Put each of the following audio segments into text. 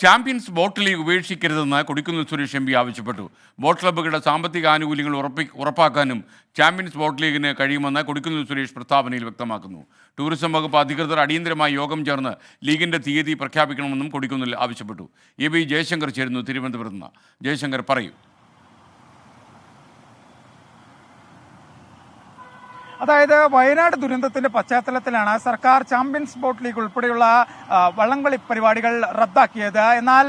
Champions boat league ഉപേക്ഷിക്കരുതെന്ന് Kodikunnil Suresh M P ആവശ്യപ്പെട്ടു. Boat ക്ലബ്ബുകളുടെ സാമ്പത്തിക ആനുകൂല്യങ്ങൾ ഉറപ്പാക്കാനും ചാമ്പ്യൻസ് ബോട്ട് ലീഗിന് കഴിയുമെന്ന് കൊടിക്കുന്നിൽ സുരേഷ് പ്രസ്താവനയിൽ വ്യക്തമാക്കുന്നു. ടൂറിസം വകുപ്പ് അധികൃതർ അടിയന്തരമായി യോഗം ചേർന്ന് ലീഗിന്റെ തീയതി പ്രഖ്യാപിക്കണമെന്നും കൊടിക്കുന്നിൽ ആവശ്യപ്പെട്ടു. എ ജയശങ്കർ ചേരുന്നു തിരുവനന്തപുരത്ത് നിന്ന്. ജയശങ്കർ പറയൂ. അതായത് വയനാട് ദുരന്തത്തിന്റെ പശ്ചാത്തലത്തിലാണ് സർക്കാർ ചാമ്പ്യൻസ് ബോട്ട് ലീഗ് ഉൾപ്പെടെയുള്ള വള്ളംകളി പരിപാടികൾ റദ്ദാക്കിയത്. എന്നാൽ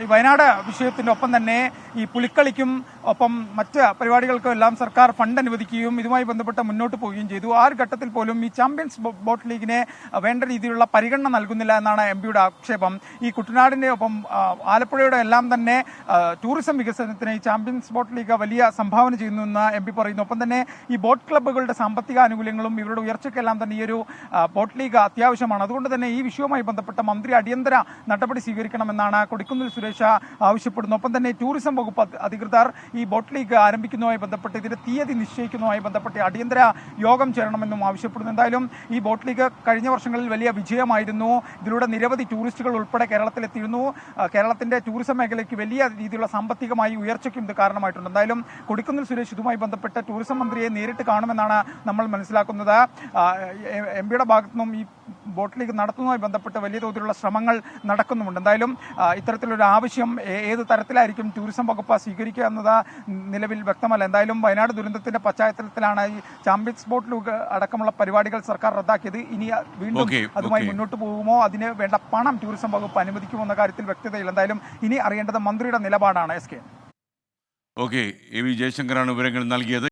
ഈ വയനാട് വിഷയത്തിന്റെ ഒപ്പം തന്നെ ഈ പുലിക്കളിക്കും ഒപ്പം മറ്റ് പരിപാടികൾക്കും എല്ലാം സർക്കാർ ഫണ്ട് അനുവദിക്കുകയും ഇതുമായി ബന്ധപ്പെട്ട് മുന്നോട്ട് പോവുകയും ചെയ്തു. ആ ഒരു ഘട്ടത്തിൽ പോലും ഈ ചാമ്പ്യൻസ് ബോട്ട് ലീഗിനെ വേണ്ട രീതിയിലുള്ള പരിഗണന നൽകുന്നില്ല എന്നാണ് എംപിയുടെ ആക്ഷേപം. ഈ കുട്ടനാടിന്റെ ഒപ്പം ആലപ്പുഴയുടെ എല്ലാം തന്നെ ടൂറിസം വികസനത്തിന് ഈ ചാമ്പ്യൻസ് ബോട്ട് ലീഗ് വലിയ സംഭാവന ചെയ്യുന്നുവെന്ന് എംപി പറയുന്നു. ഒപ്പം തന്നെ ഈ ബോട്ട് ക്ലബ്ബുകളുടെ സാമ്പത്തിക ആനുകൂല്യങ്ങളും ഇവരുടെ ഉയർച്ചയ്ക്കെല്ലാം തന്നെ ഈ ഒരു ബോട്ട് ലീഗ് അത്യാവശ്യമാണ്. അതുകൊണ്ട് തന്നെ ഈ വിഷയവുമായി ബന്ധപ്പെട്ട മന്ത്രി അടിയന്തര നടപടി സ്വീകരിക്കണമെന്നാണ് കൊടിക്കുന്നിൽ സുരേഷ് ആവശ്യപ്പെടുന്നത്. ഒപ്പം തന്നെ ടൂറിസം വകുപ്പ് അധികൃതർ ഈ ബോട്ട് ലീഗ് ആരംഭിക്കുന്നതുമായി ബന്ധപ്പെട്ട് ഇതിന്റെ തീയതി നിശ്ചയിക്കുന്നതുമായി ബന്ധപ്പെട്ട് അടിയന്തര യോഗം ചേരണമെന്നും ആവശ്യപ്പെടുന്നു. എന്തായാലും ഈ ബോട്ട് ലീഗ് കഴിഞ്ഞ വർഷങ്ങളിൽ വലിയ വിജയമായിരുന്നു. ഇതിലൂടെ നിരവധി ടൂറിസ്റ്റുകൾ ഉൾപ്പെടെ കേരളത്തിലെത്തിയിരുന്നു. കേരളത്തിന്റെ ടൂറിസം മേഖലയ്ക്ക് വലിയ രീതിയിലുള്ള സാമ്പത്തികമായി ഉയർച്ചയ്ക്കും ഇത് കാരണമായിട്ടുണ്ട്. എന്തായാലും കൊടിക്കുന്നിൽ സുരേഷ് ഇതുമായി ബന്ധപ്പെട്ട് ടൂറിസം മന്ത്രിയെ നേരിട്ട് കാണുമെന്നാണ് നമ്മൾ മനസ്സിലാക്കുന്നത്. എംപിയുടെ ഭാഗത്തുനിന്നും ഈ ബോട്ട് ലീഗ് നടത്തുന്നതുമായി ബന്ധപ്പെട്ട് വലിയ തോതിലുള്ള ശ്രമങ്ങൾ നടക്കുന്നുമുണ്ട്. എന്തായാലും ഇത്തരത്തിലൊരു ആവശ്യം ഏത് തരത്തിലായിരിക്കും ടൂറിസം വകുപ്പ് സ്വീകരിക്കുക എന്നത് നിലവിൽ വ്യക്തമല്ല. എന്തായാലും വയനാട് ദുരന്തത്തിന്റെ പശ്ചാത്തലത്തിലാണ് ഈ ചാമ്പ്യൻസ് ബോട്ട് ലീഗ് അടക്കമുള്ള പരിപാടികൾ സർക്കാർ റദ്ദാക്കിയത്. ഇനി വീണ്ടും അതുമായി മുന്നോട്ട് പോകുമോ, അതിന് വേണ്ട പണം ടൂറിസം വകുപ്പ് അനുവദിക്കുമോ എന്ന കാര്യത്തിൽ വ്യക്തതയില്ല. എന്തായാലും ഇനി അറിയേണ്ടത് മന്ത്രിയുടെ നിലപാടാണ്. S K. ജയശങ്കറാണ് വിവരങ്ങൾ നൽകിയത്.